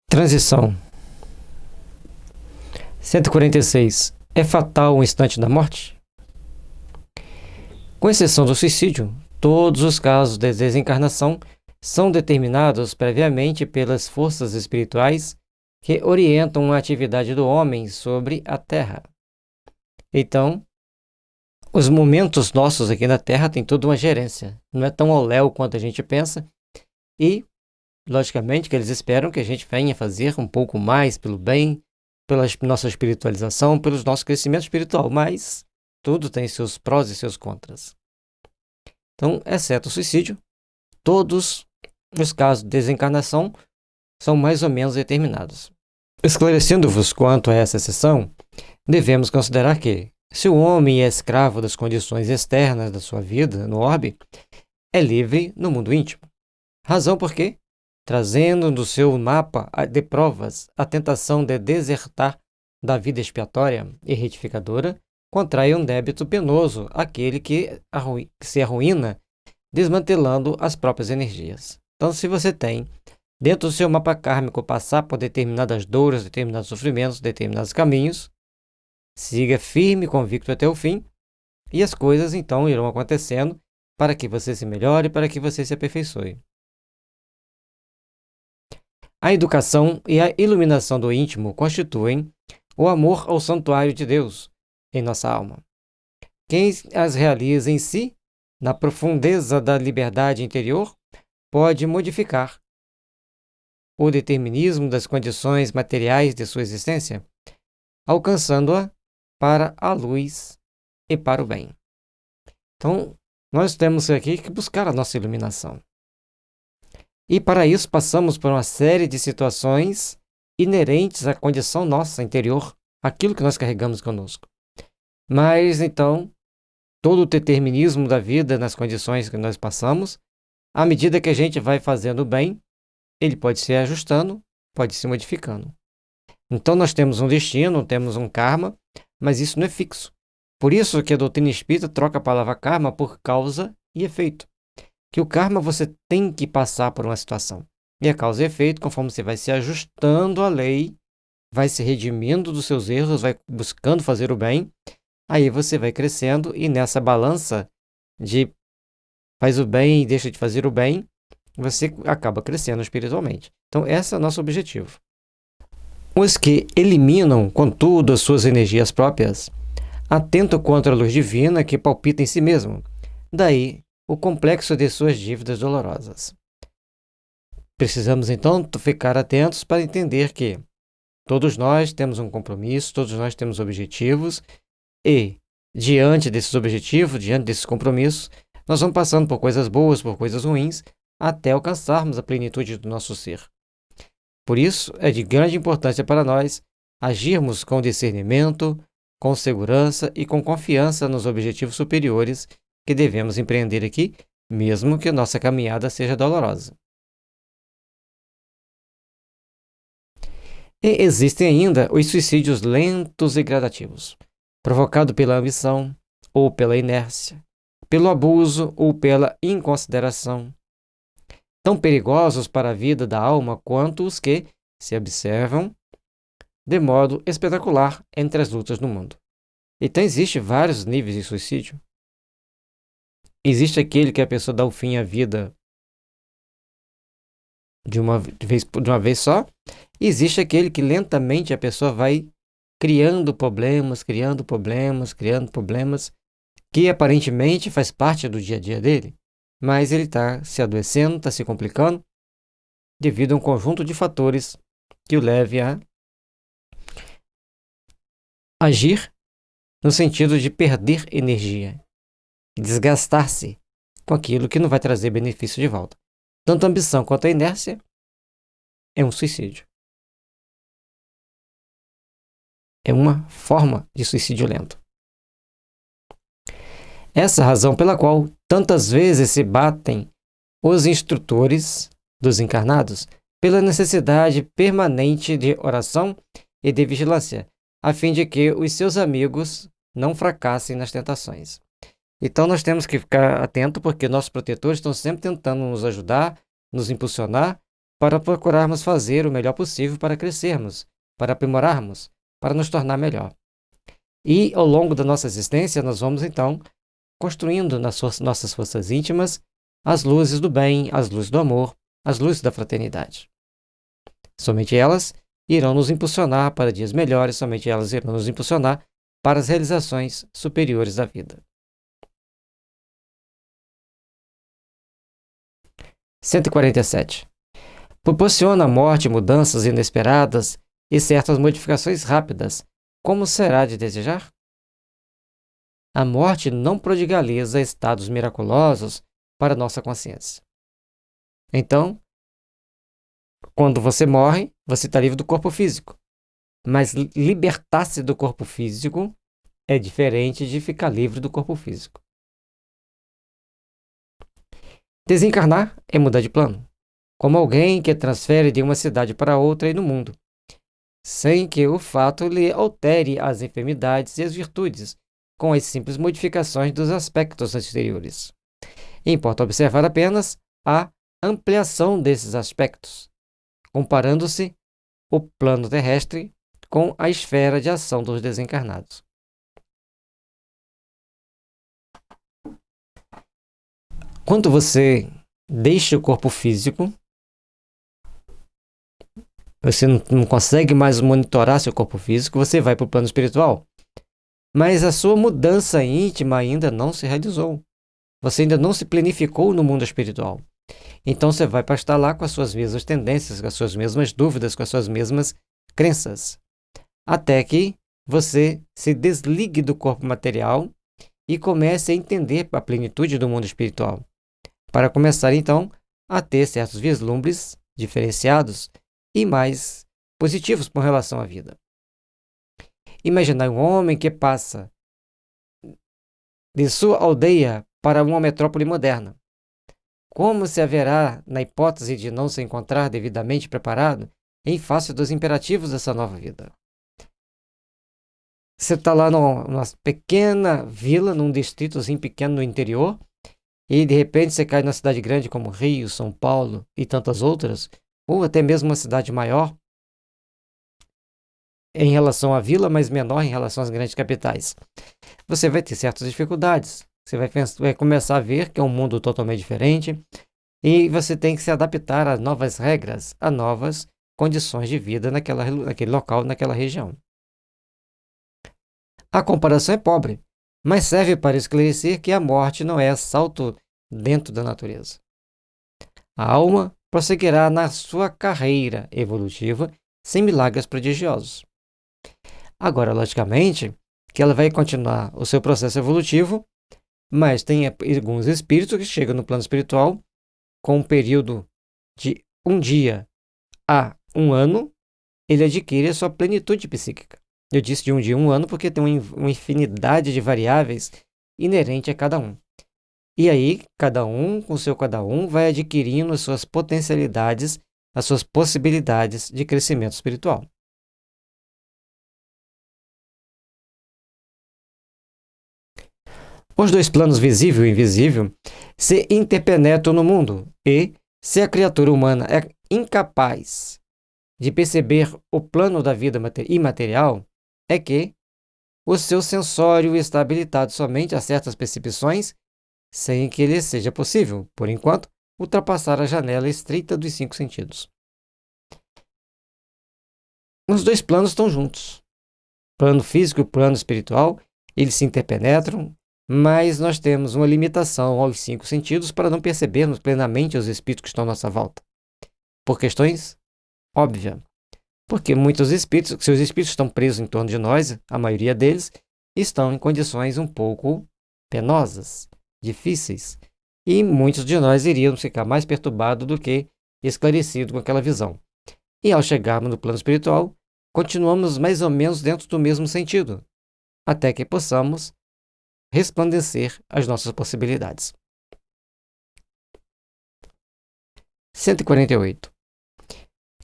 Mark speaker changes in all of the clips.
Speaker 1: Transição. 146. É fatal o instante da morte? Com exceção do suicídio, todos os casos de desencarnação são determinados previamente pelas forças espirituais que orientam a atividade do homem sobre a Terra. Então, os momentos nossos aqui na Terra têm toda uma gerência. Não é tão ao léu quanto a gente pensa e, logicamente, que eles esperam que a gente venha fazer um pouco mais pelo bem, pela nossa espiritualização, pelo nosso crescimento espiritual, mas tudo tem seus prós e seus contras. Então, exceto o suicídio, todos os casos de desencarnação são mais ou menos determinados. Esclarecendo-vos quanto a essa exceção, devemos considerar que, se o homem é escravo das condições externas da sua vida no orbe, é livre no mundo íntimo. Razão por quê? Trazendo do seu mapa de provas a tentação de desertar da vida expiatória e retificadora, contrai um débito penoso aquele que se arruína desmantelando as próprias energias. Então, se você tem, dentro do seu mapa kármico, passar por determinadas dores, determinados sofrimentos, determinados caminhos, siga firme e convicto até o fim, e as coisas então irão acontecendo para que você se melhore, para que você se aperfeiçoe. A educação e a iluminação do íntimo constituem o amor ao santuário de Deus em nossa alma. Quem as realiza em si, na profundeza da liberdade interior, pode modificar o determinismo das condições materiais de sua existência, alcançando-a para a luz e para o bem. Então, nós temos aqui que buscar a nossa iluminação. E para isso passamos por uma série de situações inerentes à condição nossa interior, aquilo que nós carregamos conosco. Mas, então, todo o determinismo da vida nas condições que nós passamos, à medida que a gente vai fazendo o bem, ele pode se ajustando, pode se modificando. Então, nós temos um destino, temos um karma, mas isso não é fixo. Por isso que a doutrina espírita troca a palavra karma por causa e efeito. Que o karma você tem que passar por uma situação. E a causa e efeito, conforme você vai se ajustando à lei, vai se redimindo dos seus erros, vai buscando fazer o bem, aí você vai crescendo e nessa balança de faz o bem e deixa de fazer o bem, você acaba crescendo espiritualmente. Então, esse é o nosso objetivo. Os que eliminam, contudo, as suas energias próprias, atentam contra a luz divina que palpita em si mesmo. Daí, o complexo de suas dívidas dolorosas. Precisamos, então, ficar atentos para entender que todos nós temos um compromisso, todos nós temos objetivos e, diante desses objetivos, diante desses compromissos, nós vamos passando por coisas boas, por coisas ruins, até alcançarmos a plenitude do nosso ser. Por isso, é de grande importância para nós agirmos com discernimento, com segurança e com confiança nos objetivos superiores que devemos empreender aqui, mesmo que nossa caminhada seja dolorosa. E existem ainda os suicídios lentos e gradativos, provocados pela ambição ou pela inércia, pelo abuso ou pela inconsideração, tão perigosos para a vida da alma quanto os que se observam de modo espetacular entre as lutas do mundo. Então, existem vários níveis de suicídio. Existe aquele que a pessoa dá o fim à vida de uma vez só. E existe aquele que lentamente a pessoa vai criando problemas, que aparentemente faz parte do dia a dia dele, mas ele está se adoecendo, está se complicando, devido a um conjunto de fatores que o leve a agir no sentido de perder energia, desgastar-se com aquilo que não vai trazer benefício de volta. Tanto a ambição quanto a inércia é um suicídio. É uma forma de suicídio lento. Essa é a razão pela qual tantas vezes se batem os instrutores dos encarnados pela necessidade permanente de oração e de vigilância, a fim de que os seus amigos não fracassem nas tentações. Então nós temos que ficar atento porque nossos protetores estão sempre tentando nos ajudar, nos impulsionar para procurarmos fazer o melhor possível para crescermos, para aprimorarmos, para nos tornar melhor. E, ao longo da nossa existência, nós vamos, então, construindo nas nossas forças íntimas as luzes do bem, as luzes do amor, as luzes da fraternidade. Somente elas irão nos impulsionar para dias melhores, somente elas irão nos impulsionar para as realizações superiores da vida. 147. Proporciona à morte mudanças inesperadas e certas modificações rápidas, como será de desejar? A morte não prodigaliza estados miraculosos para nossa consciência. Então, quando você morre, você está livre do corpo físico. Mas libertar-se do corpo físico é diferente de ficar livre do corpo físico. Desencarnar é mudar de plano, como alguém que transfere de uma cidade para outra e no mundo, sem que o fato lhe altere as enfermidades e as virtudes, com as simples modificações dos aspectos exteriores. Importa observar apenas a ampliação desses aspectos, comparando-se o plano terrestre com a esfera de ação dos desencarnados. Quando você deixa o corpo físico, você não consegue mais monitorar seu corpo físico, você vai para o plano espiritual. Mas a sua mudança íntima ainda não se realizou. Você ainda não se planificou no mundo espiritual. Então você vai para estar lá com as suas mesmas tendências, com as suas mesmas dúvidas, com as suas mesmas crenças. Até que você se desligue do corpo material e comece a entender a plenitude do mundo espiritual. Para começar, então, a ter certos vislumbres diferenciados e mais positivos com relação à vida. Imaginar um homem que passa de sua aldeia para uma metrópole moderna. Como se haverá, na hipótese de não se encontrar devidamente preparado, em face dos imperativos dessa nova vida? Você está lá numa pequena vila, num distritozinho pequeno no interior, e de repente você cai numa cidade grande como Rio, São Paulo e tantas outras, ou até mesmo uma cidade maior em relação à vila, mas menor em relação às grandes capitais. Você vai ter certas dificuldades. Você vai começar a ver que é um mundo totalmente diferente e você tem que se adaptar a novas regras, a novas condições de vida naquele local, naquela região. A comparação é pobre, mas serve para esclarecer que a morte não é salto dentro da natureza. A alma prosseguirá na sua carreira evolutiva sem milagres prodigiosos. Agora, logicamente, que ela vai continuar o seu processo evolutivo, mas tem alguns espíritos que chegam no plano espiritual com um período de 1 dia a 1 ano, ele adquire a sua plenitude psíquica. Eu disse de 1 dia a 1 ano porque tem uma infinidade de variáveis inerente a cada um. E aí, cada um, com seu cada um, vai adquirindo as suas potencialidades, as suas possibilidades de crescimento espiritual. Os dois planos visível e invisível se interpenetram no mundo e, se a criatura humana é incapaz de perceber o plano da vida imaterial, é que o seu sensório está habilitado somente a certas percepções, sem que lhe seja possível, por enquanto, ultrapassar a janela estreita dos 5 sentidos. Os dois planos estão juntos. O plano físico e o plano espiritual, eles se interpenetram, mas nós temos uma limitação aos 5 sentidos para não percebermos plenamente os espíritos que estão à nossa volta. Por questões óbvias. Porque muitos espíritos, seus espíritos estão presos em torno de nós, a maioria deles, estão em condições um pouco penosas, difíceis. E muitos de nós iríamos ficar mais perturbados do que esclarecidos com aquela visão. E ao chegarmos no plano espiritual, continuamos mais ou menos dentro do mesmo sentido, até que possamos resplandecer as nossas possibilidades. 148.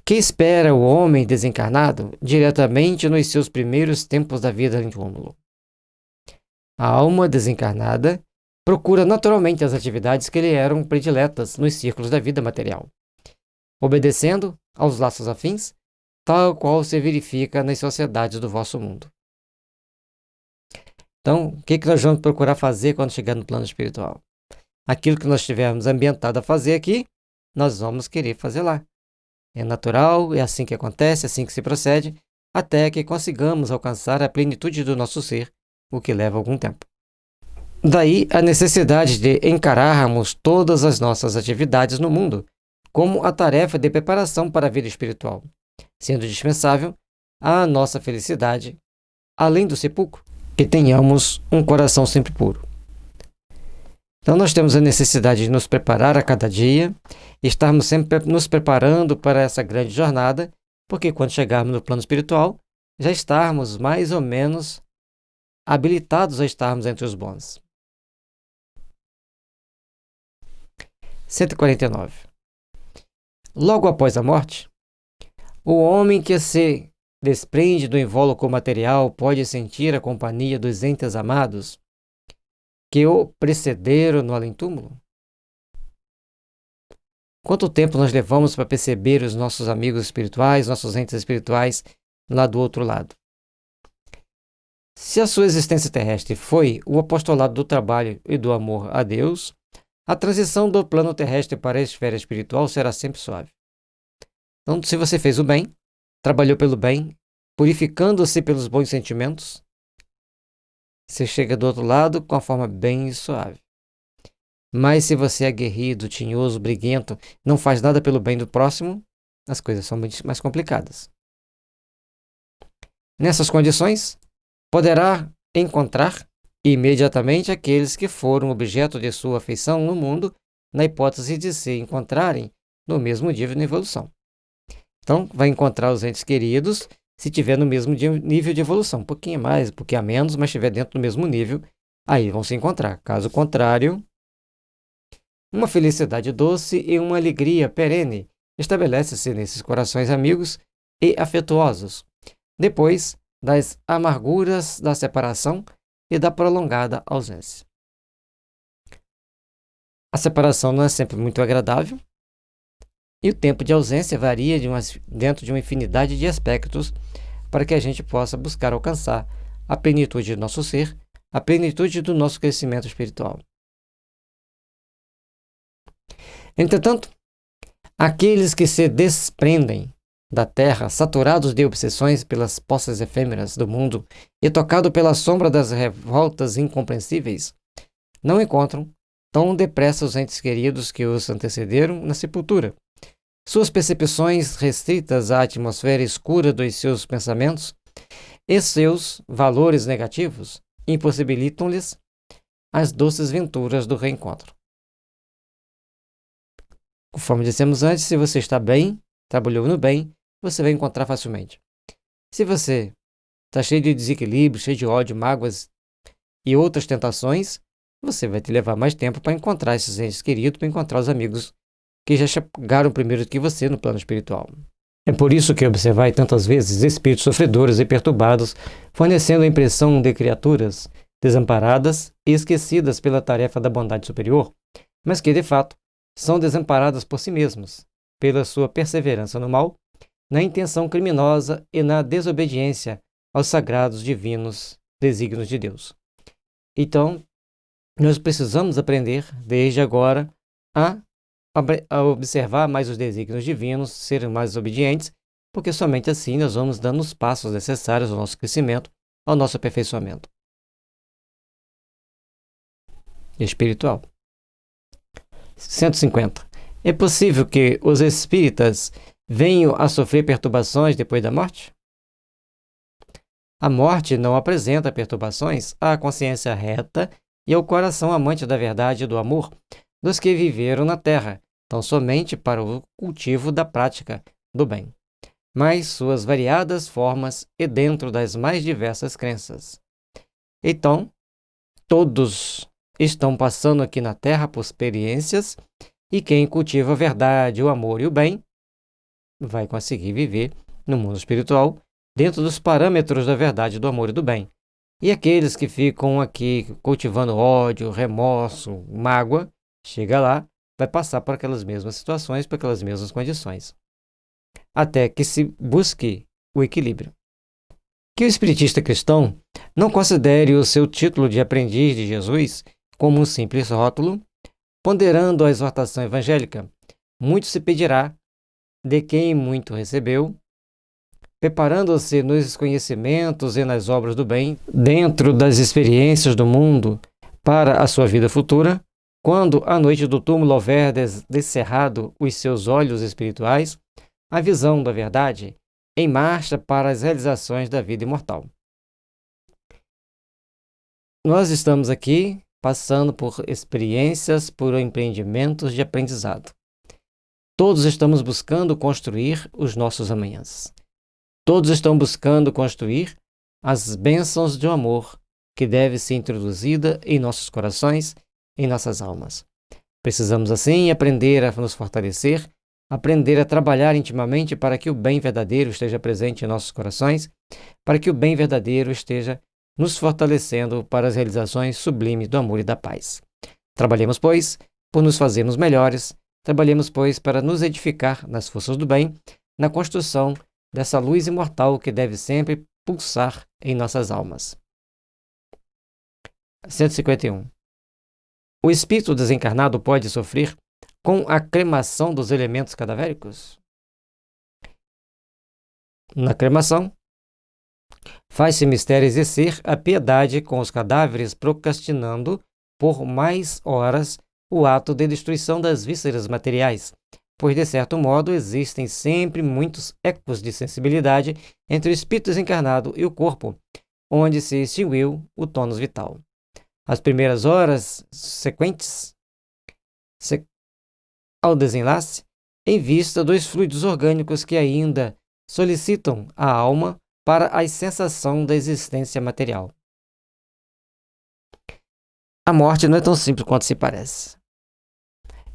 Speaker 1: Que espera o homem desencarnado diretamente nos seus primeiros tempos da vida em túmulo? A alma desencarnada procura naturalmente as atividades que lhe eram prediletas nos círculos da vida material. obedecendo aos laços afins, tal qual se verifica nas sociedades do vosso mundo. Então, o que nós vamos procurar fazer quando chegar no plano espiritual? Aquilo que nós estivermos ambientado a fazer aqui, nós vamos querer fazer lá. É natural, é assim que acontece, é assim que se procede, até que consigamos alcançar a plenitude do nosso ser, o que leva algum tempo. Daí a necessidade de encararmos todas as nossas atividades no mundo como a tarefa de preparação para a vida espiritual, sendo dispensável à nossa felicidade, além do sepulcro, que tenhamos um coração sempre puro. Então nós temos a necessidade de nos preparar a cada dia, estarmos sempre nos preparando para essa grande jornada, porque quando chegarmos no plano espiritual, já estarmos mais ou menos habilitados a estarmos entre os bons. 149. Logo após a morte, o homem que se desprende do invólucro material pode sentir a companhia dos entes amados que o precederam no além-túmulo? Quanto tempo nós levamos para perceber os nossos amigos espirituais, nossos entes espirituais lá do outro lado? Se a sua existência terrestre foi o apostolado do trabalho e do amor a Deus, a transição do plano terrestre para a esfera espiritual será sempre suave. Então, se você fez o bem, trabalhou pelo bem, purificando-se pelos bons sentimentos, você chega do outro lado com a forma bem suave. Mas se você é aguerrido, tinhoso, briguento, não faz nada pelo bem do próximo, as coisas são muito mais complicadas. Nessas condições, poderá encontrar imediatamente aqueles que foram objeto de sua afeição no mundo, na hipótese de se encontrarem no mesmo nível de evolução. Então, vai encontrar os entes queridos se tiver no mesmo nível de evolução. Um pouquinho mais, um pouquinho a menos, mas estiver dentro do mesmo nível, aí vão se encontrar. Caso contrário, uma felicidade doce e uma alegria perene estabelece-se nesses corações amigos e afetuosos, depois das amarguras da separação e da prolongada ausência. A separação não é sempre muito agradável, e o tempo de ausência varia dentro de uma infinidade de aspectos para que a gente possa buscar alcançar a plenitude do nosso ser, a plenitude do nosso crescimento espiritual. Entretanto, aqueles que se desprendem da terra, saturados de obsessões pelas posses efêmeras do mundo e tocados pela sombra das revoltas incompreensíveis, não encontram tão depressa os entes queridos que os antecederam na sepultura. Suas percepções restritas à atmosfera escura dos seus pensamentos e seus valores negativos impossibilitam-lhes as doces venturas do reencontro. Conforme dissemos antes, se você está bem, trabalhou no bem, você vai encontrar facilmente. Se você está cheio de desequilíbrio, cheio de ódio, mágoas e outras tentações, você vai te levar mais tempo para encontrar esses entes queridos, para encontrar os amigos que já chegaram primeiro do que você no plano espiritual. É por isso que observai tantas vezes espíritos sofredores e perturbados, fornecendo a impressão de criaturas desamparadas e esquecidas pela tarefa da bondade superior, mas que, de fato, são desamparadas por si mesmos, pela sua perseverança no mal, na intenção criminosa e na desobediência aos sagrados divinos desígnios de Deus. Então, nós precisamos aprender, desde agora, a observar mais os desígnios divinos, ser mais obedientes, porque somente assim nós vamos dando os passos necessários ao nosso crescimento, ao nosso aperfeiçoamento espiritual. 150. É possível que os espíritas venham a sofrer perturbações depois da morte? A morte não apresenta perturbações à consciência reta e ao coração amante da verdade e do amor dos que viveram na terra, tão somente para o cultivo da prática do bem, mas suas variadas formas e dentro das mais diversas crenças. Então, todos estão passando aqui na terra por experiências e quem cultiva a verdade, o amor e o bem vai conseguir viver no mundo espiritual dentro dos parâmetros da verdade, do amor e do bem. E aqueles que ficam aqui cultivando ódio, remorso, mágoa, chega lá, vai passar por aquelas mesmas situações, por aquelas mesmas condições, até que se busque o equilíbrio. Que o espiritista cristão não considere o seu título de aprendiz de Jesus como um simples rótulo, ponderando a exortação evangélica, muito se pedirá de quem muito recebeu, preparando-se nos conhecimentos e nas obras do bem, dentro das experiências do mundo, para a sua vida futura, quando a noite do túmulo houver descerrado os seus olhos espirituais, a visão da verdade, em marcha para as realizações da vida imortal. Nós estamos aqui passando por experiências, por empreendimentos de aprendizado. Todos estamos buscando construir os nossos amanhãs. Todos estão buscando construir as bênçãos do amor que deve ser introduzida em nossos corações, em nossas almas. Precisamos, assim, aprender a nos fortalecer, aprender a trabalhar intimamente para que o bem verdadeiro esteja presente em nossos corações, para que o bem verdadeiro esteja nos fortalecendo para as realizações sublimes do amor e da paz. Trabalhemos, pois, por nos fazermos melhores, trabalhemos, pois, para nos edificar nas forças do bem, na construção dessa luz imortal que deve sempre pulsar em nossas almas. 151. O espírito desencarnado pode sofrer com a cremação dos elementos cadavéricos? Na cremação, faz-se mistério exercer a piedade com os cadáveres, procrastinando por mais horas o ato de destruição das vísceras materiais, pois, de certo modo, existem sempre muitos ecos de sensibilidade entre o espírito desencarnado e o corpo, onde se extinguiu o tônus vital. As primeiras horas sequentes ao desenlace, em vista dos fluidos orgânicos que ainda solicitam a alma para a sensação da existência material. A morte não é tão simples quanto se parece.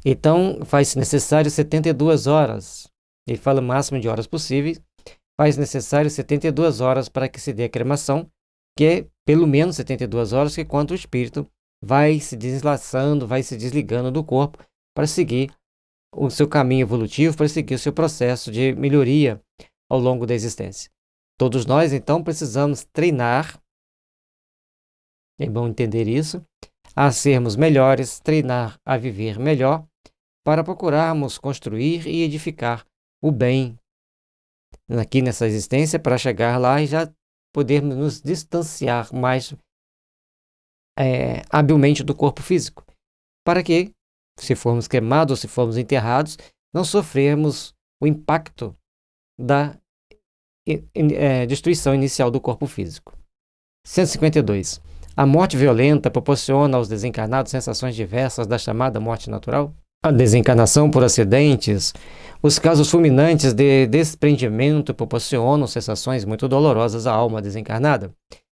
Speaker 1: Então, faz-se necessário 72 horas. Ele fala o máximo de horas possíveis. Faz necessário 72 horas para que se dê a cremação, que é pelo menos 72 horas, que quando o espírito vai se deslaçando, vai se desligando do corpo para seguir o seu caminho evolutivo, para seguir o seu processo de melhoria ao longo da existência. Todos nós, então, precisamos treinar, é bom entender isso, a sermos melhores, treinar a viver melhor, para procurarmos construir e edificar o bem aqui nessa existência, para chegar lá e já podermos nos distanciar mais habilmente do corpo físico, para que, se formos queimados ou se formos enterrados, não sofrermos o impacto da destruição inicial do corpo físico. 152. A morte violenta proporciona aos desencarnados sensações diversas da chamada morte natural? A desencarnação por acidentes, os casos fulminantes de desprendimento proporcionam sensações muito dolorosas à alma desencarnada,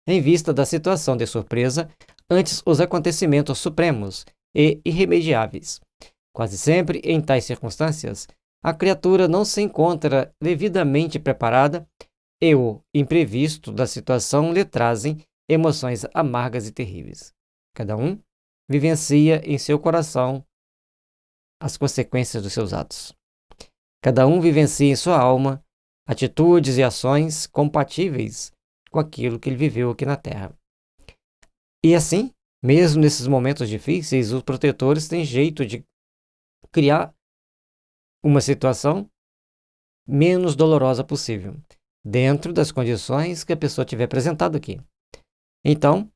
Speaker 1: em vista da situação de surpresa ante os acontecimentos supremos e irremediáveis. Quase sempre, em tais circunstâncias, a criatura não se encontra devidamente preparada e o imprevisto da situação lhe trazem emoções amargas e terríveis. Cada um vivencia em seu coração as consequências dos seus atos. Cada um vivencia em sua alma atitudes e ações compatíveis com aquilo que ele viveu aqui na Terra. E assim, mesmo nesses momentos difíceis, os protetores têm jeito de criar uma situação menos dolorosa possível, dentro das condições que a pessoa tiver apresentado aqui. Então,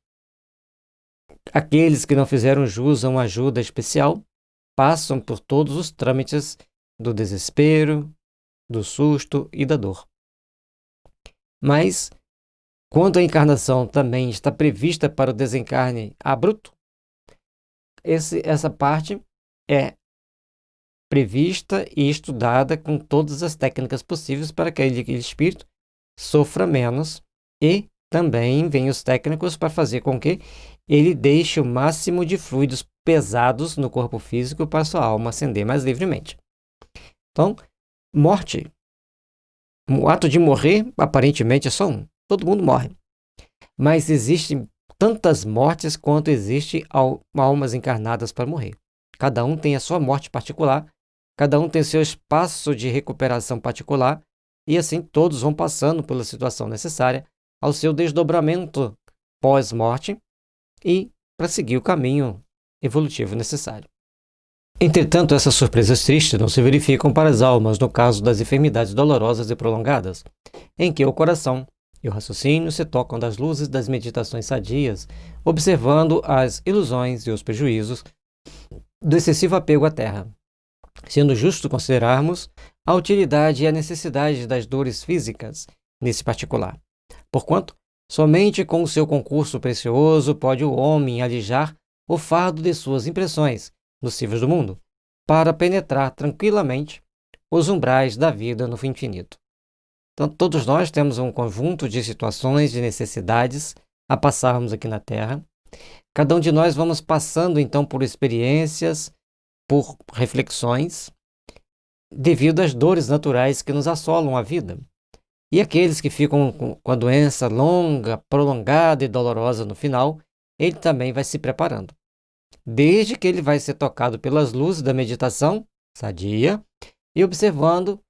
Speaker 1: aqueles que não fizeram jus a uma ajuda especial passam por todos os trâmites do desespero, do susto e da dor. Mas, quando a encarnação também está prevista para o desencarne abrupto, essa parte é prevista e estudada com todas as técnicas possíveis para que aquele espírito sofra menos, e também vem os técnicos para fazer com que ele deixe o máximo de fluidos pesados no corpo físico para sua alma ascender mais livremente. Então, morte. O ato de morrer, aparentemente, é só um. Todo mundo morre. Mas existem tantas mortes quanto existem almas encarnadas para morrer. Cada um tem a sua morte particular, cada um tem o seu espaço de recuperação particular, e assim todos vão passando pela situação necessária ao seu desdobramento pós-morte e para seguir o caminho evolutivo necessário. Entretanto, essas surpresas tristes não se verificam para as almas no caso das enfermidades dolorosas e prolongadas, em que o coração e o raciocínio se tocam das luzes das meditações sadias, observando as ilusões e os prejuízos do excessivo apego à terra, sendo justo considerarmos a utilidade e a necessidade das dores físicas nesse particular. Porquanto, somente com o seu concurso precioso pode o homem alijar o fardo de suas impressões nocivas do mundo, para penetrar tranquilamente os umbrais da vida no infinito. Então, todos nós temos um conjunto de situações, de necessidades a passarmos aqui na Terra. Cada um de nós vamos passando, então, por experiências, por reflexões, devido às dores naturais que nos assolam a vida. E aqueles que ficam com a doença longa, prolongada e dolorosa no final, ele também vai se preparando. Desde que ele vai ser tocado pelas luzes da meditação sadia e observando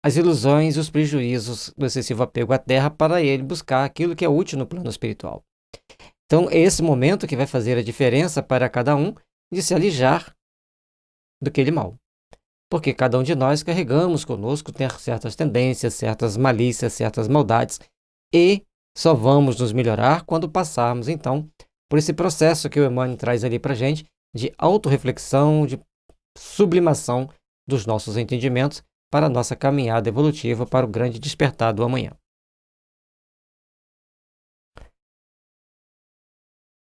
Speaker 1: as ilusões e os prejuízos do excessivo apego à terra para ele buscar aquilo que é útil no plano espiritual. Então, é esse momento que vai fazer a diferença para cada um de se alijar do que ele mal. Porque cada um de nós carregamos conosco certas tendências, certas malícias, certas maldades, e só vamos nos melhorar quando passarmos, então, por esse processo que o Emmanuel traz ali para a gente, de autorreflexão, de sublimação dos nossos entendimentos para a nossa caminhada evolutiva para o grande despertar do amanhã.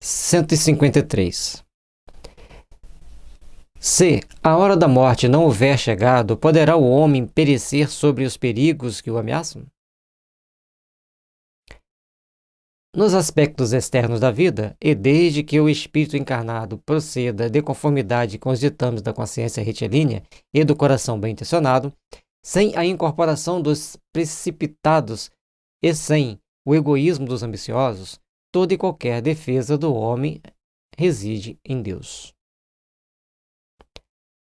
Speaker 1: 153. Se a hora da morte não houver chegado, poderá o homem perecer sobre os perigos que o ameaçam? Nos aspectos externos da vida, e desde que o espírito encarnado proceda de conformidade com os ditames da consciência retilínea e do coração bem-intencionado, sem a incorporação dos precipitados e sem o egoísmo dos ambiciosos, toda e qualquer defesa do homem reside em Deus.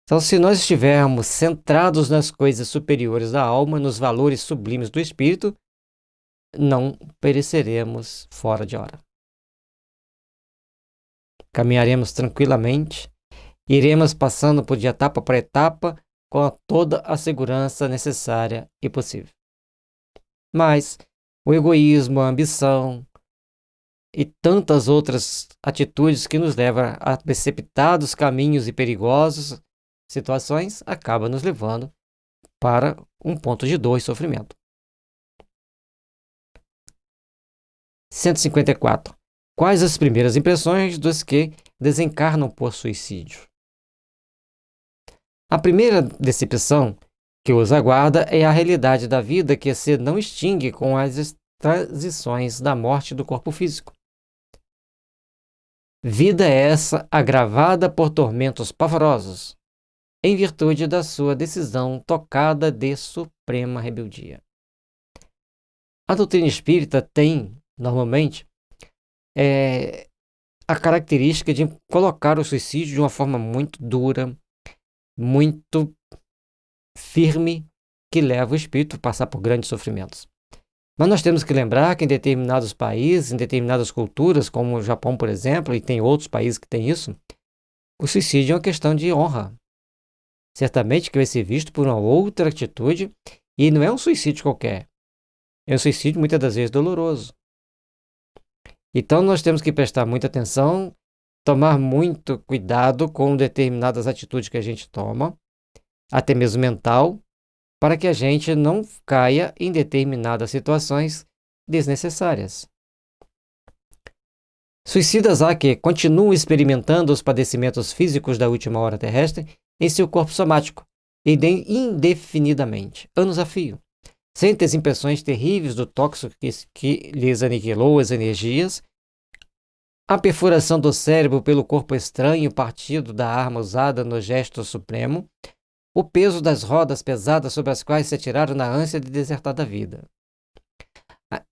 Speaker 1: Então, se nós estivermos centrados nas coisas superiores da alma, nos valores sublimes do espírito, não pereceremos fora de hora. Caminharemos tranquilamente, iremos passando de etapa por etapa com toda a segurança necessária e possível. Mas o egoísmo, a ambição e tantas outras atitudes que nos levam a precipitados caminhos e perigosos situações acabam nos levando para um ponto de dor e sofrimento. 154. Quais as primeiras impressões dos que desencarnam por suicídio? A primeira decepção que os aguarda é a realidade da vida que se não extingue com as transições da morte do corpo físico. Vida essa agravada por tormentos pavorosos, em virtude da sua decisão tocada de suprema rebeldia. A doutrina espírita tem, normalmente, a característica de colocar o suicídio de uma forma muito dura, muito firme, que leva o espírito a passar por grandes sofrimentos. Mas nós temos que lembrar que em determinados países, em determinadas culturas, como o Japão, por exemplo, e tem outros países que têm isso, o suicídio é uma questão de honra. Certamente que vai ser visto por uma outra atitude, e não é um suicídio qualquer. É um suicídio muitas das vezes doloroso. Então nós temos que prestar muita atenção, tomar muito cuidado com determinadas atitudes que a gente toma, até mesmo mental, para que a gente não caia em determinadas situações desnecessárias. Suicidas há que continuam experimentando os padecimentos físicos da última hora terrestre em seu corpo somático, indefinidamente, anos a fio. Sentem as impressões terríveis do tóxico que lhes aniquilou as energias, a perfuração do cérebro pelo corpo estranho partido da arma usada no gesto supremo, o peso das rodas pesadas sobre as quais se atiraram na ânsia de desertar da vida.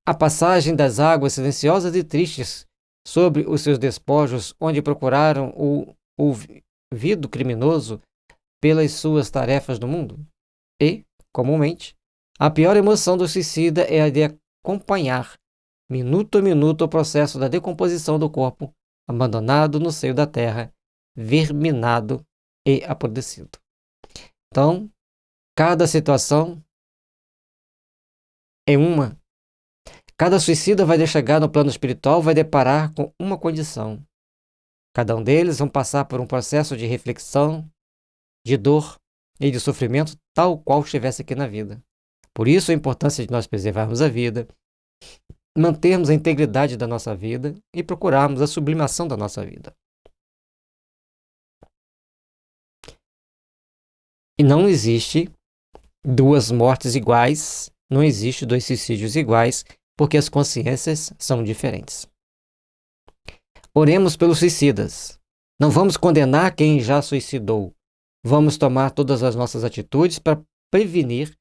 Speaker 1: A passagem das águas silenciosas e tristes sobre os seus despojos, onde procuraram o envolvido criminoso pelas suas tarefas no mundo. E, comumente, a pior emoção do suicida é a de acompanhar, minuto a minuto, o processo da decomposição do corpo, abandonado no seio da terra, verminado e apodrecido. Então, cada situação é uma. Cada suicida vai chegar no plano espiritual, vai deparar com uma condição. Cada um deles vão passar por um processo de reflexão, de dor e de sofrimento, tal qual estivesse aqui na vida. Por isso a importância de nós preservarmos a vida, mantermos a integridade da nossa vida e procurarmos a sublimação da nossa vida. E não existe duas mortes iguais, não existe dois suicídios iguais, porque as consciências são diferentes. Oremos pelos suicidas. Não vamos condenar quem já suicidou. Vamos tomar todas as nossas atitudes para prevenir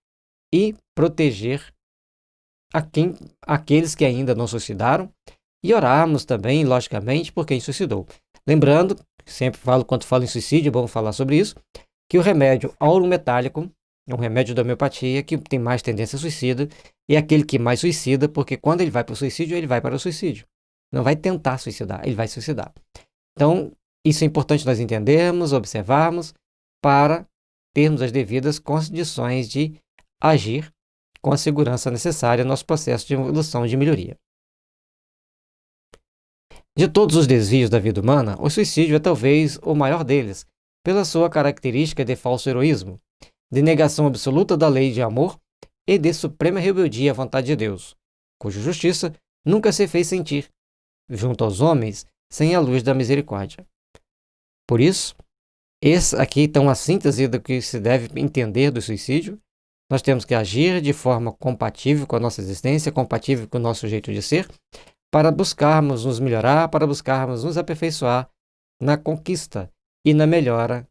Speaker 1: e proteger aqueles que ainda não suicidaram e orarmos também, logicamente, por quem suicidou. Lembrando, sempre falo, quando falo em suicídio, vamos falar sobre isso, que o remédio ouro metálico é um remédio da homeopatia que tem mais tendência a suicida e é aquele que mais suicida, porque quando ele vai para o suicídio, ele vai para o suicídio. Não vai tentar suicidar, ele vai suicidar. Então, isso é importante nós entendermos, observarmos, para termos as devidas condições de agir com a segurança necessária no nosso processo de evolução e de melhoria. De todos os desvios da vida humana, o suicídio é talvez o maior deles, pela sua característica de falso heroísmo, de negação absoluta da lei de amor e de suprema rebeldia à vontade de Deus, cuja justiça nunca se fez sentir, junto aos homens, sem a luz da misericórdia. Por isso, esse aqui então a síntese do que se deve entender do suicídio. Nós temos que agir de forma compatível com a nossa existência, compatível com o nosso jeito de ser, para buscarmos nos melhorar, para buscarmos nos aperfeiçoar na conquista e na melhora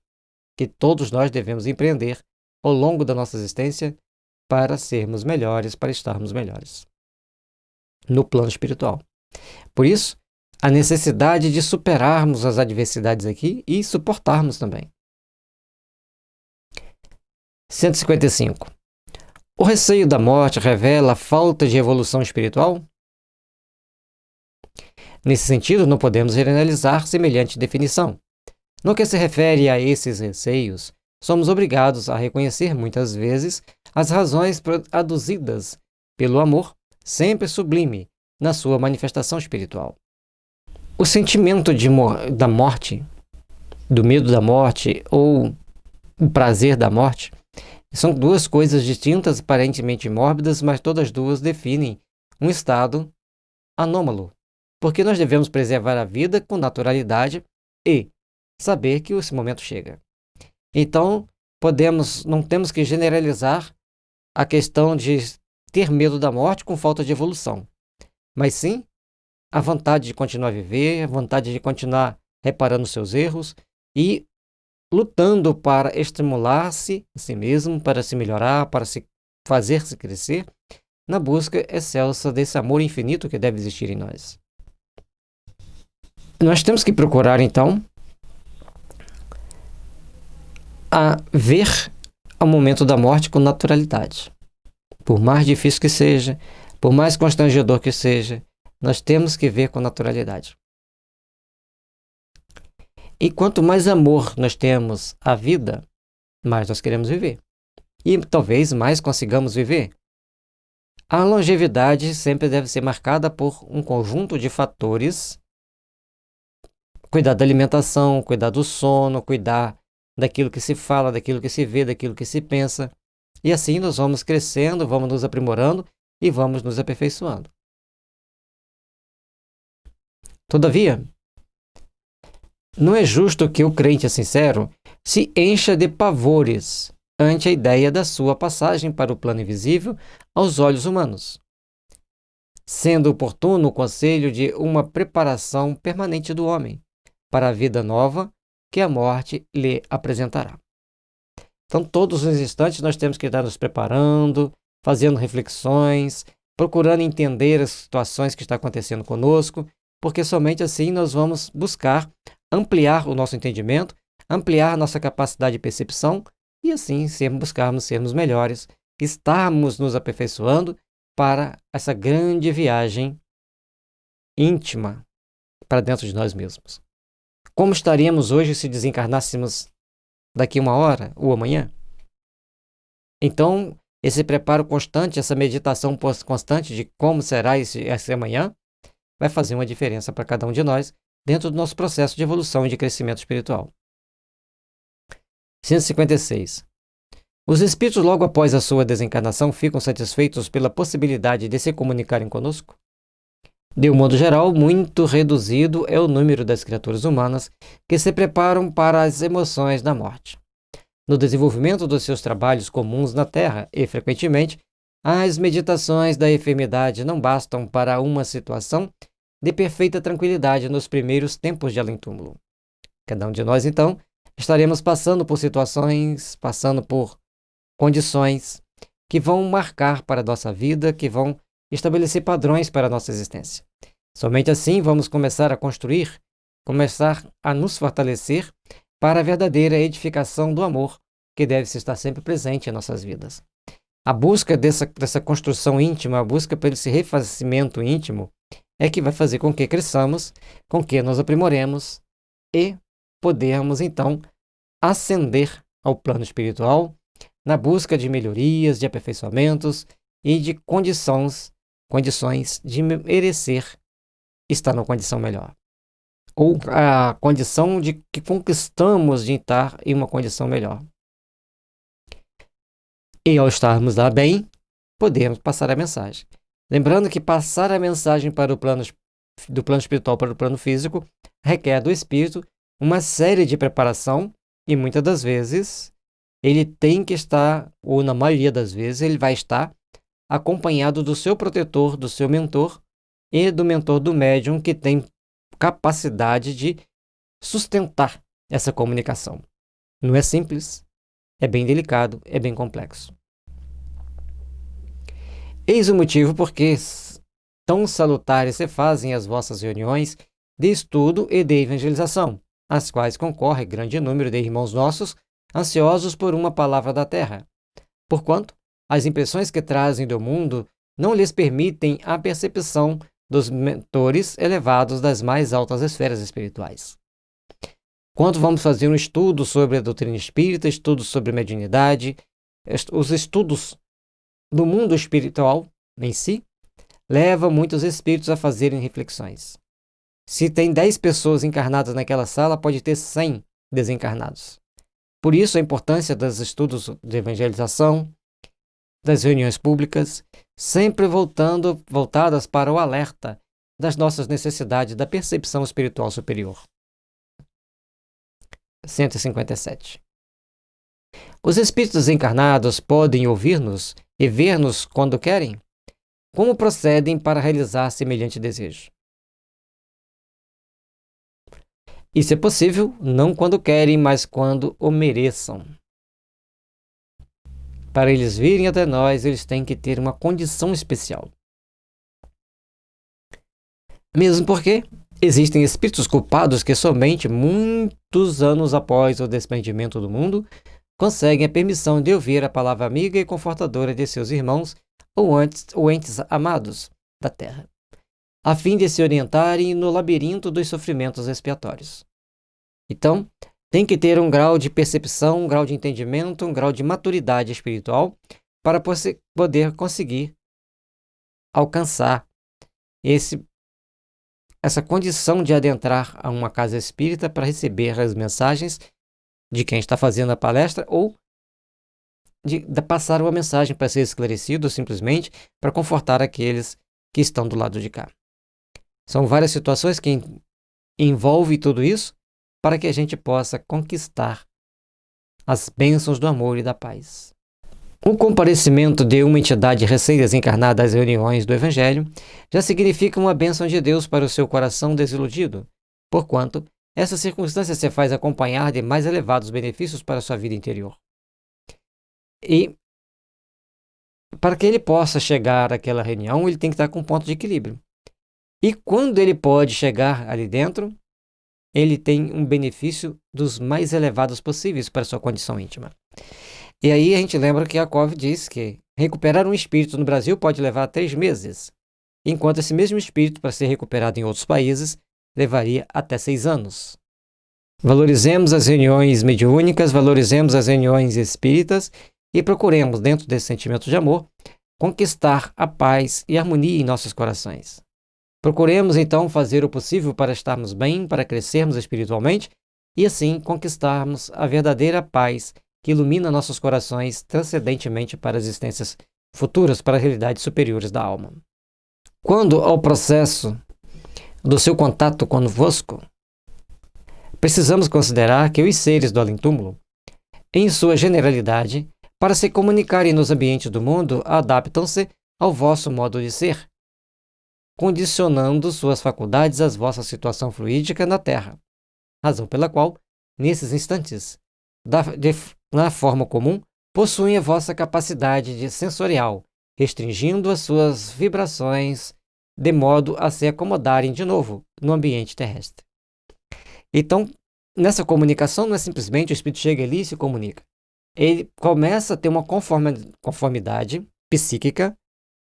Speaker 1: que todos nós devemos empreender ao longo da nossa existência para sermos melhores, para estarmos melhores no plano espiritual. Por isso, a necessidade de superarmos as adversidades aqui e suportarmos também. 155. O receio da morte revela a falta de evolução espiritual? Nesse sentido, não podemos generalizar semelhante definição. No que se refere a esses receios, somos obrigados a reconhecer muitas vezes as razões aduzidas pelo amor, sempre sublime, na sua manifestação espiritual. O sentimento da morte, do medo da morte ou o prazer da morte, são duas coisas distintas, aparentemente mórbidas, mas todas duas definem um estado anômalo, porque nós devemos preservar a vida com naturalidade e saber que esse momento chega. Então, não temos que generalizar a questão de ter medo da morte com falta de evolução, mas sim a vontade de continuar a viver, a vontade de continuar reparando seus erros e lutando para estimular-se a si mesmo, para se melhorar, para se fazer-se crescer, na busca excelsa desse amor infinito que deve existir em nós. Nós temos que procurar, então, a ver o momento da morte com naturalidade. Por mais difícil que seja, por mais constrangedor que seja, nós temos que ver com naturalidade. E quanto mais amor nós temos à vida, mais nós queremos viver. E talvez mais consigamos viver. A longevidade sempre deve ser marcada por um conjunto de fatores. Cuidar da alimentação, cuidar do sono, cuidar daquilo que se fala, daquilo que se vê, daquilo que se pensa. E assim nós vamos crescendo, vamos nos aprimorando e vamos nos aperfeiçoando. Todavia, não é justo que o crente sincero se encha de pavores ante a ideia da sua passagem para o plano invisível aos olhos humanos, sendo oportuno o conselho de uma preparação permanente do homem para a vida nova que a morte lhe apresentará. Então, todos os instantes nós temos que estar nos preparando, fazendo reflexões, procurando entender as situações que estão acontecendo conosco, porque somente assim nós vamos buscar ampliar o nosso entendimento, ampliar nossa capacidade de percepção e assim buscarmos sermos melhores, estarmos nos aperfeiçoando para essa grande viagem íntima para dentro de nós mesmos. Como estaríamos hoje se desencarnássemos daqui 1 hora ou amanhã? Então, esse preparo constante, essa meditação constante de como será esse amanhã, vai fazer uma diferença para cada um de nós dentro do nosso processo de evolução e de crescimento espiritual. 156. Os espíritos, logo após a sua desencarnação, ficam satisfeitos pela possibilidade de se comunicarem conosco? De um modo geral, muito reduzido é o número das criaturas humanas que se preparam para as emoções da morte. No desenvolvimento dos seus trabalhos comuns na Terra, e frequentemente, as meditações da enfermidade não bastam para uma situação de perfeita tranquilidade nos primeiros tempos de além-túmulo. Cada um de nós, então, estaremos passando por situações, passando por condições que vão marcar para a nossa vida, que vão estabelecer padrões para a nossa existência. Somente assim vamos começar a construir, começar a nos fortalecer para a verdadeira edificação do amor que deve estar sempre presente em nossas vidas. A busca dessa construção íntima, a busca por esse refazimento íntimo é que vai fazer com que cresçamos, com que nos aprimoremos e podermos então ascender ao plano espiritual na busca de melhorias, de aperfeiçoamentos e de condições de merecer estar numa condição melhor. Ou a condição de que conquistamos de estar em uma condição melhor. E ao estarmos lá bem, podemos passar a mensagem. Lembrando que passar a mensagem para do plano espiritual para o plano físico requer do espírito uma série de preparação e muitas das vezes ele tem que estar, ou na maioria das vezes, ele vai estar acompanhado do seu protetor, do seu mentor e do mentor do médium que tem capacidade de sustentar essa comunicação. Não é simples, é bem delicado, é bem complexo. Eis o motivo porque tão salutares se fazem as vossas reuniões de estudo e de evangelização, às quais concorre grande número de irmãos nossos ansiosos por uma palavra da terra, porquanto as impressões que trazem do mundo não lhes permitem a percepção dos mentores elevados das mais altas esferas espirituais. Quando vamos fazer um estudo sobre a doutrina espírita, estudo sobre mediunidade, os estudos do mundo espiritual em si, levam muitos espíritos a fazerem reflexões. Se tem 10 pessoas encarnadas naquela sala, pode ter 100 desencarnados. Por isso a importância dos estudos de evangelização, das reuniões públicas, sempre voltadas para o alerta das nossas necessidades da percepção espiritual superior. 157. Os espíritos encarnados podem ouvir-nos e ver-nos quando querem? Como procedem para realizar semelhante desejo? Isso é possível não quando querem, mas quando o mereçam. Para eles virem até nós, eles têm que ter uma condição especial. Mesmo porque existem espíritos culpados que somente muitos anos após o desprendimento do mundo conseguem a permissão de ouvir a palavra amiga e confortadora de seus irmãos ou entes amados da terra, a fim de se orientarem no labirinto dos sofrimentos expiatórios. Então, tem que ter um grau de percepção, um grau de entendimento, um grau de maturidade espiritual para poder conseguir alcançar essa condição de adentrar a uma casa espírita para receber as mensagens de quem está fazendo a palestra ou de passar uma mensagem para ser esclarecido ou simplesmente para confortar aqueles que estão do lado de cá. São várias situações que envolvem tudo isso para que a gente possa conquistar as bênçãos do amor e da paz. O comparecimento de uma entidade recém-desencarnada às reuniões do Evangelho já significa uma bênção de Deus para o seu coração desiludido, porquanto essa circunstância se faz acompanhar de mais elevados benefícios para a sua vida interior. E para que ele possa chegar àquela reunião, ele tem que estar com um ponto de equilíbrio. E quando ele pode chegar ali dentro, ele tem um benefício dos mais elevados possíveis para a sua condição íntima. E aí a gente lembra que Yakov diz que recuperar um espírito no Brasil pode levar 3 meses, enquanto esse mesmo espírito, para ser recuperado em outros países, levaria até 6 anos. Valorizemos as reuniões mediúnicas, valorizemos as reuniões espíritas e procuremos, dentro desse sentimento de amor, conquistar a paz e a harmonia em nossos corações. Procuremos, então, fazer o possível para estarmos bem, para crescermos espiritualmente e, assim, conquistarmos a verdadeira paz que ilumina nossos corações transcendentemente para as existências futuras, para as realidades superiores da alma. Quando ao processo do seu contato convosco, precisamos considerar que os seres do além-túmulo, em sua generalidade, para se comunicarem nos ambientes do mundo, adaptam-se ao vosso modo de ser, condicionando suas faculdades à vossa situação fluídica na Terra, razão pela qual, nesses instantes, na forma comum, possuem a vossa capacidade sensorial, restringindo as suas vibrações de modo a se acomodarem de novo no ambiente terrestre. Então, nessa comunicação não é simplesmente o espírito chega ali e se comunica. Ele começa a ter uma conformidade psíquica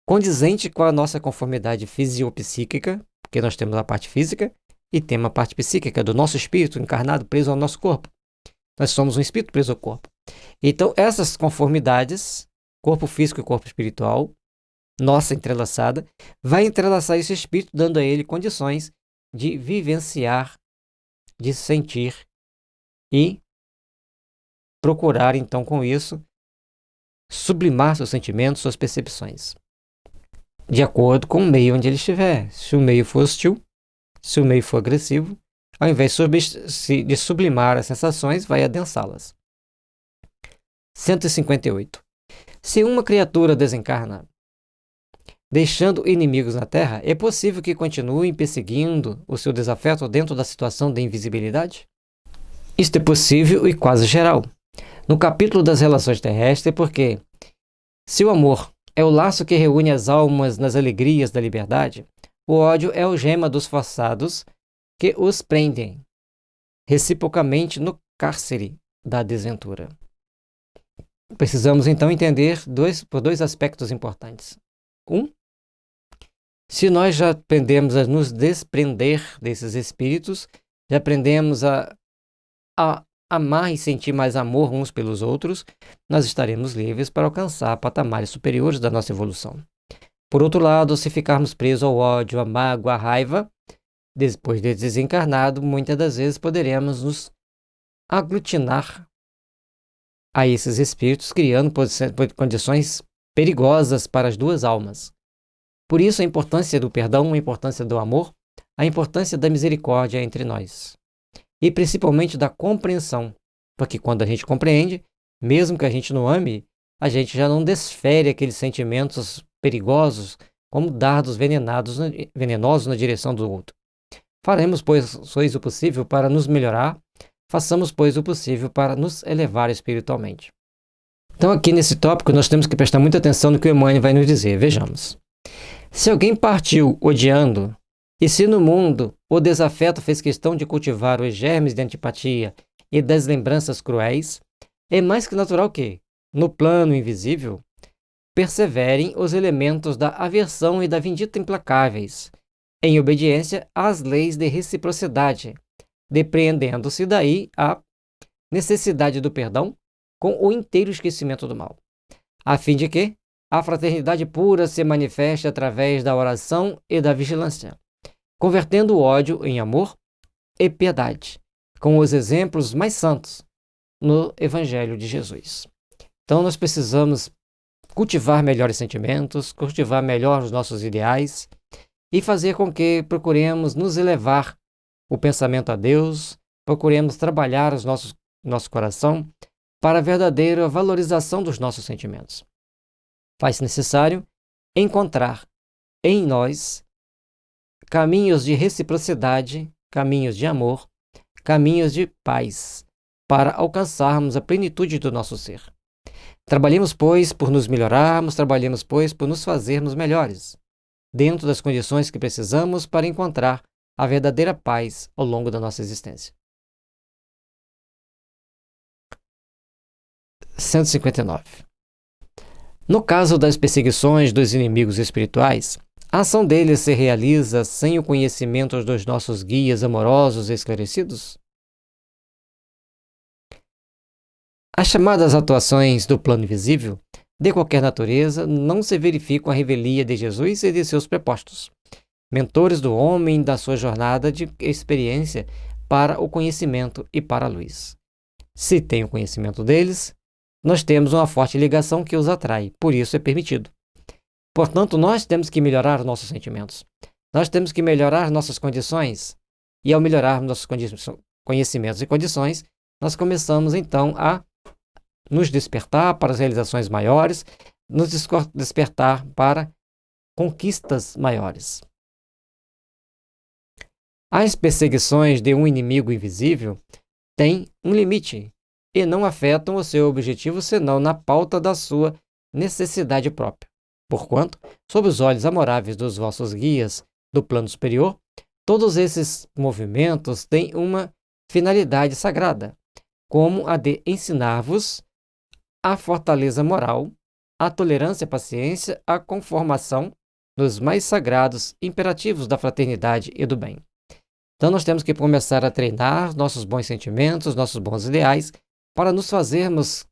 Speaker 1: condizente com a nossa conformidade fisiopsíquica, porque nós temos a parte física e temos a parte psíquica do nosso espírito encarnado preso ao nosso corpo. Nós somos um espírito preso ao corpo. Então, essas conformidades, corpo físico e corpo espiritual, nossa entrelaçada, vai entrelaçar esse espírito, dando a ele condições de vivenciar, de sentir e procurar, então, com isso, sublimar seus sentimentos, suas percepções, de acordo com o meio onde ele estiver. Se o meio for hostil, se o meio for agressivo, ao invés de sublimar as sensações, vai adensá-las. 158. Se uma criatura desencarna, deixando inimigos na Terra, é possível que continuem perseguindo o seu desafeto dentro da situação de invisibilidade? Isto é possível e quase geral. No capítulo das relações terrestres, porque se o amor é o laço que reúne as almas nas alegrias da liberdade, o ódio é o gema dos forçados que os prendem reciprocamente no cárcere da desventura. Precisamos então entender por dois aspectos importantes. Se nós já aprendemos a nos desprender desses espíritos, já aprendemos a amar e sentir mais amor uns pelos outros, nós estaremos livres para alcançar patamares superiores da nossa evolução. Por outro lado, se ficarmos presos ao ódio, à mágoa, à raiva, depois de desencarnado, muitas das vezes poderemos nos aglutinar a esses espíritos, criando condições perigosas para as duas almas. Por isso, a importância do perdão, a importância do amor, a importância da misericórdia entre nós. E principalmente da compreensão, porque quando a gente compreende, mesmo que a gente não ame, a gente já não desfere aqueles sentimentos perigosos como dardos venenosos na direção do outro. Faremos, pois, o possível para nos melhorar, façamos, pois, o possível para nos elevar espiritualmente. Então, aqui nesse tópico, nós temos que prestar muita atenção no que o Emmanuel vai nos dizer. Vejamos. Se alguém partiu odiando, e se no mundo o desafeto fez questão de cultivar os germes de antipatia e das lembranças cruéis, é mais que natural que, no plano invisível, perseverem os elementos da aversão e da vindita implacáveis, em obediência às leis de reciprocidade, depreendendo-se daí a necessidade do perdão com o inteiro esquecimento do mal, a fim de que a fraternidade pura se manifeste através da oração e da vigilância, convertendo o ódio em amor e piedade, com os exemplos mais santos no Evangelho de Jesus. Então nós precisamos cultivar melhores sentimentos, cultivar melhor os nossos ideais e fazer com que procuremos nos elevar o pensamento a Deus, procuremos trabalhar nosso coração para a verdadeira valorização dos nossos sentimentos. Faz necessário encontrar em nós caminhos de reciprocidade, caminhos de amor, caminhos de paz, para alcançarmos a plenitude do nosso ser. Trabalhemos, pois, por nos melhorarmos, trabalhemos, pois, por nos fazermos melhores, dentro das condições que precisamos para encontrar a verdadeira paz ao longo da nossa existência. 159. No caso das perseguições dos inimigos espirituais, a ação deles se realiza sem o conhecimento dos nossos guias amorosos e esclarecidos? As chamadas atuações do plano invisível, de qualquer natureza, não se verificam à revelia de Jesus e de seus prepostos, mentores do homem da sua jornada de experiência para o conhecimento e para a luz. Se tem o conhecimento deles, nós temos uma forte ligação que os atrai, por isso é permitido. Portanto, nós temos que melhorar nossos sentimentos. Nós temos que melhorar nossas condições. E ao melhorar nossos conhecimentos e condições, nós começamos então a nos despertar para as realizações maiores, nos despertar para conquistas maiores. As perseguições de um inimigo invisível têm um limite e não afetam o seu objetivo senão na pauta da sua necessidade própria. Porquanto, sob os olhos amoráveis dos vossos guias do plano superior, todos esses movimentos têm uma finalidade sagrada, como a de ensinar-vos a fortaleza moral, a tolerância e a paciência, a conformação nos mais sagrados imperativos da fraternidade e do bem. Então nós temos que começar a treinar nossos bons sentimentos, nossos bons ideais, para nos fazermos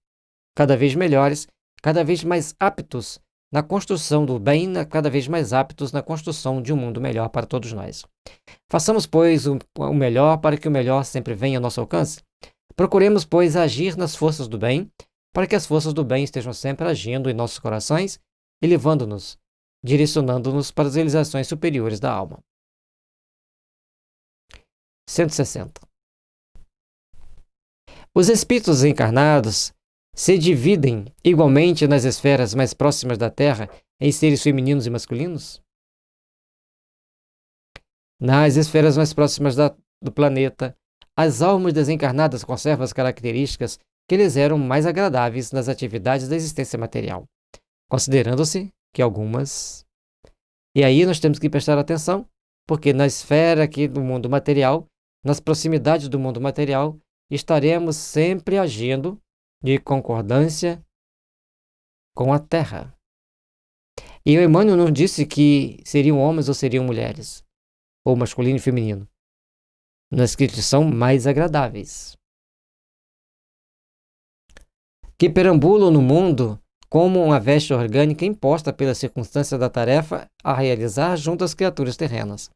Speaker 1: cada vez melhores, cada vez mais aptos na construção do bem, cada vez mais aptos na construção de um mundo melhor para todos nós. Façamos, pois, o melhor para que o melhor sempre venha ao nosso alcance. Procuremos, pois, agir nas forças do bem, para que as forças do bem estejam sempre agindo em nossos corações, elevando-nos, direcionando-nos para as realizações superiores da alma. 160. Os espíritos encarnados se dividem igualmente nas esferas mais próximas da Terra em seres femininos e masculinos? Nas esferas mais próximas do planeta, as almas desencarnadas conservam as características que lhes eram mais agradáveis nas atividades da existência material, considerando-se que algumas... E aí nós temos que prestar atenção, porque na esfera aqui do mundo material, nas proximidades do mundo material, estaremos sempre agindo de concordância com a Terra. E o Emmanuel não disse que seriam homens ou seriam mulheres, ou masculino e feminino. Nas escritas são mais agradáveis. Que perambulam no mundo como uma veste orgânica imposta pela circunstância da tarefa a realizar junto às criaturas terrenas.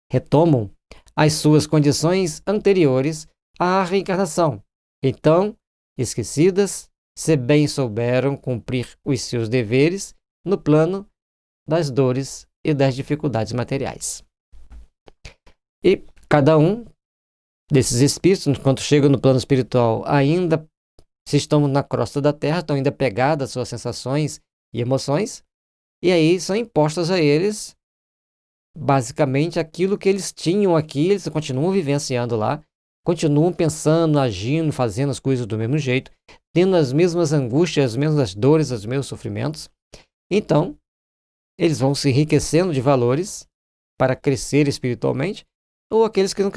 Speaker 1: Retomam as suas condições anteriores à reencarnação. Então, esquecidas, se bem souberam cumprir os seus deveres no plano das dores e das dificuldades materiais. E cada um desses espíritos, quando chegam no plano espiritual, ainda se estão na crosta da Terra, estão ainda pegados às suas sensações e emoções, e aí são impostas a eles, basicamente, aquilo que eles tinham aqui, eles continuam vivenciando lá, continuam pensando, agindo, fazendo as coisas do mesmo jeito, tendo as mesmas angústias, as mesmas dores, os mesmos sofrimentos. Então, eles vão se enriquecendo de valores para crescer espiritualmente, ou aqueles que não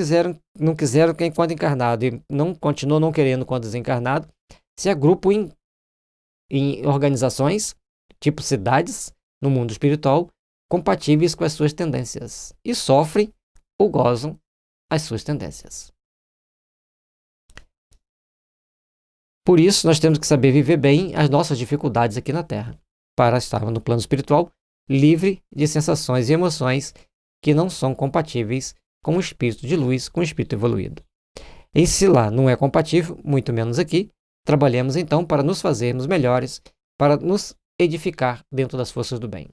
Speaker 1: quiseram que enquanto encarnado e continuam não querendo quando desencarnado, se agrupam em organizações, tipo cidades, no mundo espiritual, compatíveis com as suas tendências, e sofrem ou gozam as suas tendências. Por isso, nós temos que saber viver bem as nossas dificuldades aqui na Terra, para estarmos no plano espiritual livre de sensações e emoções que não são compatíveis com o espírito de luz, com o espírito evoluído. E se lá não é compatível, muito menos aqui, trabalhemos então para nos fazermos melhores, para nos edificar dentro das forças do bem.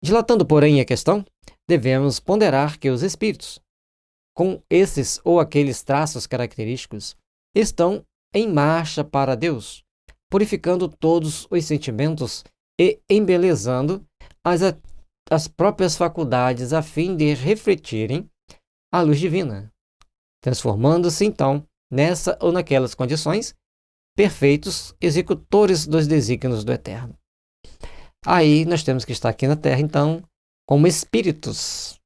Speaker 1: Dilatando, porém, a questão, devemos ponderar que os espíritos, com esses ou aqueles traços característicos, estão em marcha para Deus, purificando todos os sentimentos e embelezando as próprias faculdades a fim de refletirem a luz divina, transformando-se então nessa ou naquelas condições perfeitos executores dos desígnios do Eterno. Aí nós temos que estar aqui na Terra, então, como espíritos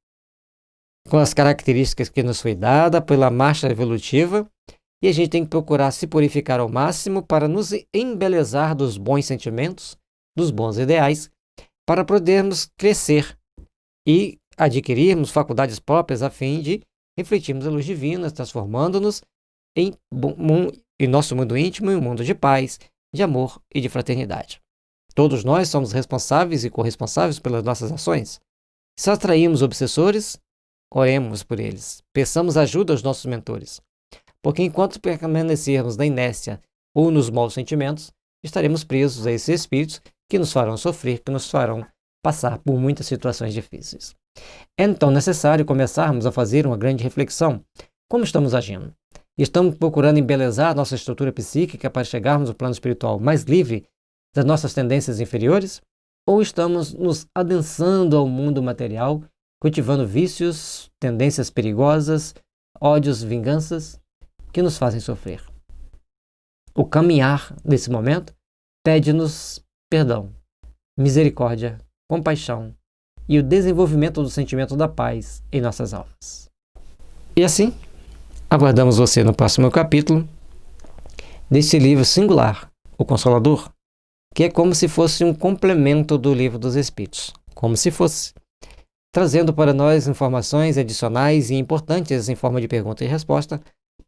Speaker 1: com as características que nos foi dada pela marcha evolutiva, e a gente tem que procurar se purificar ao máximo para nos embelezar dos bons sentimentos, dos bons ideais, para podermos crescer e adquirirmos faculdades próprias a fim de refletirmos a luz divina, transformando-nos em nosso mundo íntimo em um mundo de paz, de amor e de fraternidade. Todos nós somos responsáveis e corresponsáveis pelas nossas ações. Se atraímos obsessores, oremos por eles. Peçamos ajuda aos nossos mentores. Porque enquanto permanecermos na inércia ou nos maus sentimentos, estaremos presos a esses espíritos que nos farão sofrer, que nos farão passar por muitas situações difíceis. É então necessário começarmos a fazer uma grande reflexão. Como estamos agindo? Estamos procurando embelezar nossa estrutura psíquica para chegarmos ao plano espiritual mais livre das nossas tendências inferiores? Ou estamos nos adensando ao mundo material, cultivando vícios, tendências perigosas, ódios, vinganças, que nos fazem sofrer? O caminhar desse momento pede-nos perdão, misericórdia, compaixão e o desenvolvimento do sentimento da paz em nossas almas. E assim, aguardamos você no próximo capítulo deste livro singular, O Consolador, que é como se fosse um complemento do Livro dos Espíritos, como se fosse, trazendo para nós informações adicionais e importantes em forma de pergunta e resposta,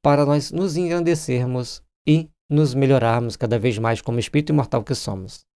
Speaker 1: para nós nos engrandecermos e nos melhorarmos cada vez mais como espírito imortal que somos.